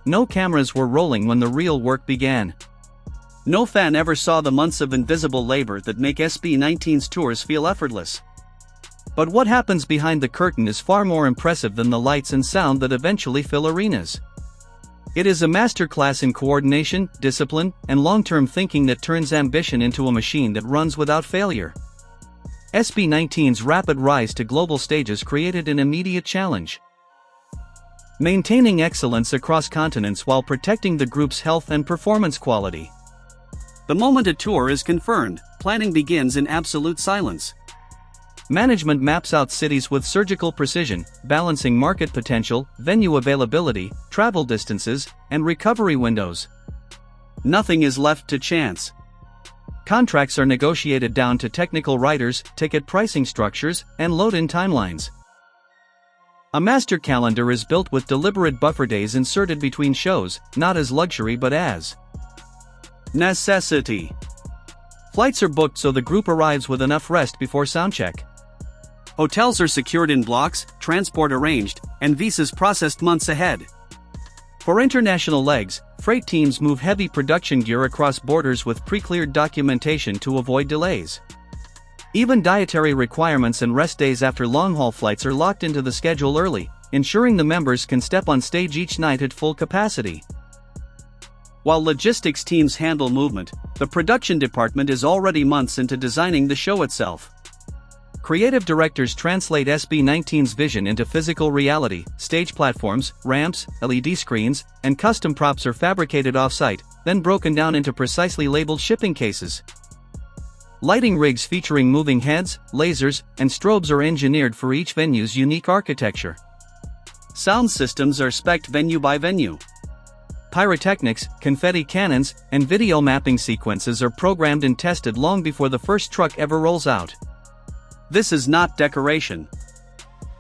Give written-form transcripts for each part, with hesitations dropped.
No cameras were rolling when the real work began. No fan ever saw the months of invisible labor that make SB19's tours feel effortless. But what happens behind the curtain is far more impressive than the lights and sound that eventually fill arenas. It is a masterclass in coordination, discipline, and long-term thinking that turns ambition into a machine that runs without failure. SB19's rapid rise to global stages created an immediate challenge: maintaining excellence across continents while protecting the group's health and performance quality. The moment a tour is confirmed, planning begins in absolute silence. Management maps out cities with surgical precision, balancing market potential, venue availability, travel distances, and recovery windows. Nothing is left to chance. Contracts are negotiated down to technical writers, ticket pricing structures, and load-in timelines. A master calendar is built with deliberate buffer days inserted between shows, not as luxury but as necessity. Flights are booked so the group arrives with enough rest before soundcheck. Hotels are secured in blocks, transport arranged, and visas processed months ahead. For international legs, freight teams move heavy production gear across borders with pre-cleared documentation to avoid delays. Even dietary requirements and rest days after long-haul flights are locked into the schedule early, ensuring the members can step on stage each night at full capacity. While logistics teams handle movement, the production department is already months into designing the show itself. Creative directors translate SB19's vision into physical reality. Stage platforms, ramps, LED screens, and custom props are fabricated off-site, then broken down into precisely labeled shipping cases. Lighting rigs featuring moving heads, lasers, and strobes are engineered for each venue's unique architecture. Sound systems are spec'd venue by venue. Pyrotechnics, confetti cannons, and video mapping sequences are programmed and tested long before the first truck ever rolls out. This is not decoration.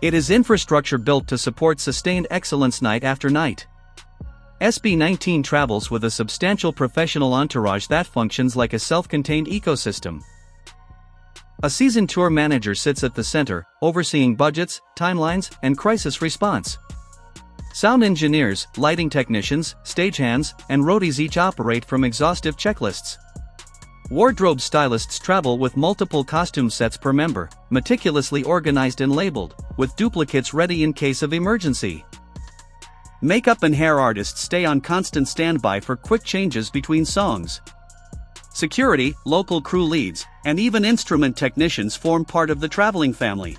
It is infrastructure built to support sustained excellence night after night. SB19 travels with a substantial professional entourage that functions like a self-contained ecosystem. A seasoned tour manager sits at the center, overseeing budgets, timelines, and crisis response. Sound engineers, lighting technicians, stagehands, and roadies each operate from exhaustive checklists. Wardrobe stylists travel with multiple costume sets per member, meticulously organized and labeled, with duplicates ready in case of emergency. Makeup and hair artists stay on constant standby for quick changes between songs. Security, local crew leads, and even instrument technicians form part of the traveling family.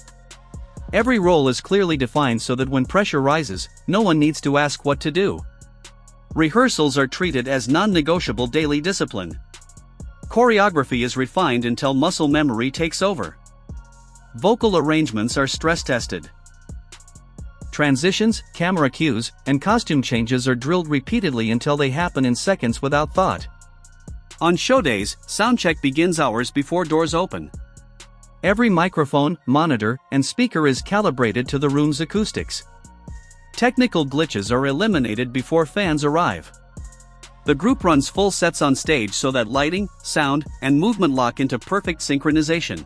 Every role is clearly defined so that when pressure rises, no one needs to ask what to do. Rehearsals are treated as non-negotiable daily discipline. Choreography is refined until muscle memory takes over. Vocal arrangements are stress-tested. Transitions, camera cues, and costume changes are drilled repeatedly until they happen in seconds without thought. On show days, soundcheck begins hours before doors open. Every microphone, monitor, and speaker is calibrated to the room's acoustics. Technical glitches are eliminated before fans arrive. The group runs full sets on stage so that lighting, sound, and movement lock into perfect synchronization.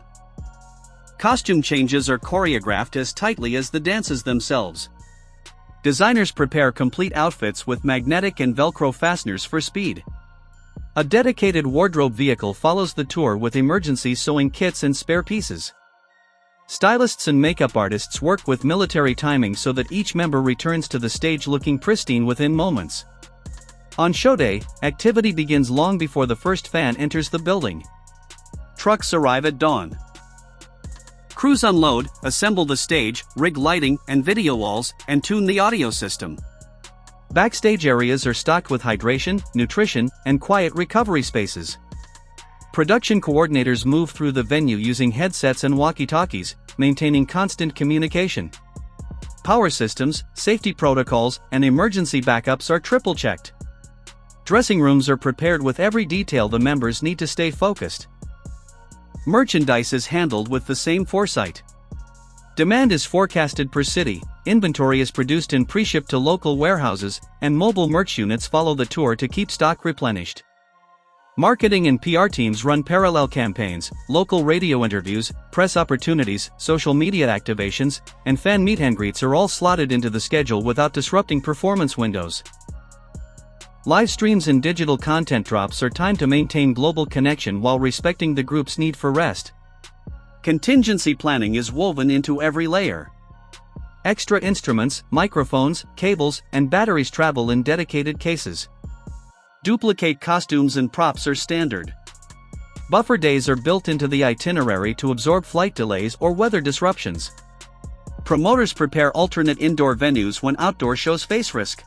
Costume changes are choreographed as tightly as the dances themselves. Designers prepare complete outfits with magnetic and Velcro fasteners for speed. A dedicated wardrobe vehicle follows the tour with emergency sewing kits and spare pieces. Stylists and makeup artists work with military timing so that each member returns to the stage looking pristine within moments. On show day, activity begins long before the first fan enters the building. Trucks arrive at dawn. Crews unload, assemble the stage, rig lighting and video walls, and tune the audio system. Backstage areas are stocked with hydration, nutrition, and quiet recovery spaces. Production coordinators move through the venue using headsets and walkie-talkies, maintaining constant communication. Power systems, safety protocols, and emergency backups are triple-checked. Dressing rooms are prepared with every detail the members need to stay focused. Merchandise is handled with the same foresight. Demand is forecasted per city, inventory is produced and pre-shipped to local warehouses, and mobile merch units follow the tour to keep stock replenished. Marketing and PR teams run parallel campaigns, local radio interviews, press opportunities, social media activations, and fan meet and greets are all slotted into the schedule without disrupting performance windows. Live streams and digital content drops are timed to maintain global connection while respecting the group's need for rest. Contingency planning is woven into every layer. Extra instruments, microphones, cables, and batteries travel in dedicated cases. Duplicate costumes and props are standard. Buffer days are built into the itinerary to absorb flight delays or weather disruptions. Promoters prepare alternate indoor venues when outdoor shows face risk.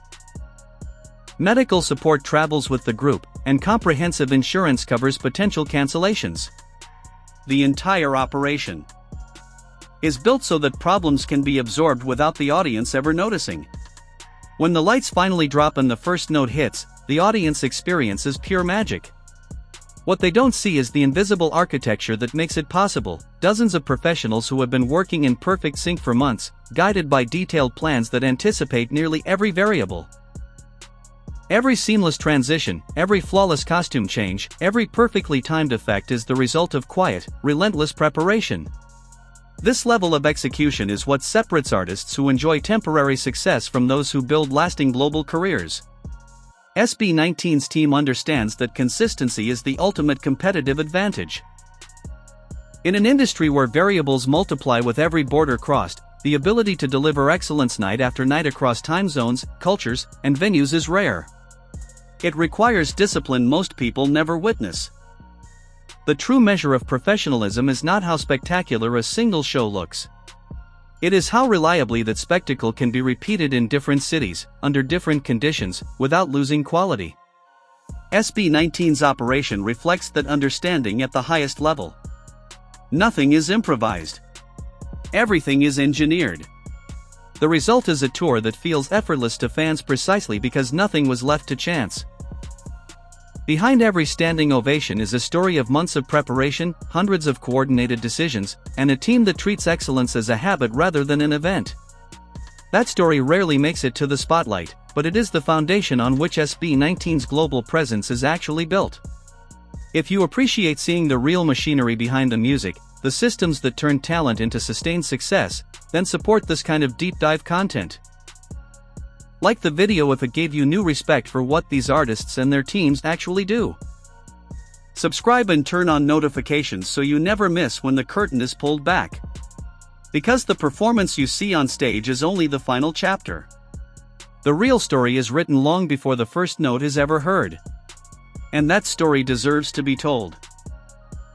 Medical support travels with the group, and comprehensive insurance covers potential cancellations. The entire operation is built so that problems can be absorbed without the audience ever noticing. When the lights finally drop and the first note hits, the audience experiences pure magic. What they don't see is the invisible architecture that makes it possible, dozens of professionals who have been working in perfect sync for months, guided by detailed plans that anticipate nearly every variable. Every seamless transition, every flawless costume change, every perfectly timed effect is the result of quiet, relentless preparation. This level of execution is what separates artists who enjoy temporary success from those who build lasting global careers. SB19’s team understands that consistency is the ultimate competitive advantage. In an industry where variables multiply with every border crossed, the ability to deliver excellence night after night across time zones, cultures, and venues is rare. It requires discipline most people never witness. The true measure of professionalism is not how spectacular a single show looks. It is how reliably that spectacle can be repeated in different cities, under different conditions, without losing quality. SB19’s operation reflects that understanding at the highest level. Nothing is improvised. Everything is engineered. The result is a tour that feels effortless to fans precisely because nothing was left to chance. Behind every standing ovation is a story of months of preparation, hundreds of coordinated decisions, and a team that treats excellence as a habit rather than an event. That story rarely makes it to the spotlight, but it is the foundation on which SB19’s global presence is actually built. If you appreciate seeing the real machinery behind the music, the systems that turn talent into sustained success, then support this kind of deep dive content. Like the video if it gave you new respect for what these artists and their teams actually do. Subscribe and turn on notifications so you never miss when the curtain is pulled back. Because the performance you see on stage is only the final chapter. The real story is written long before the first note is ever heard. And that story deserves to be told.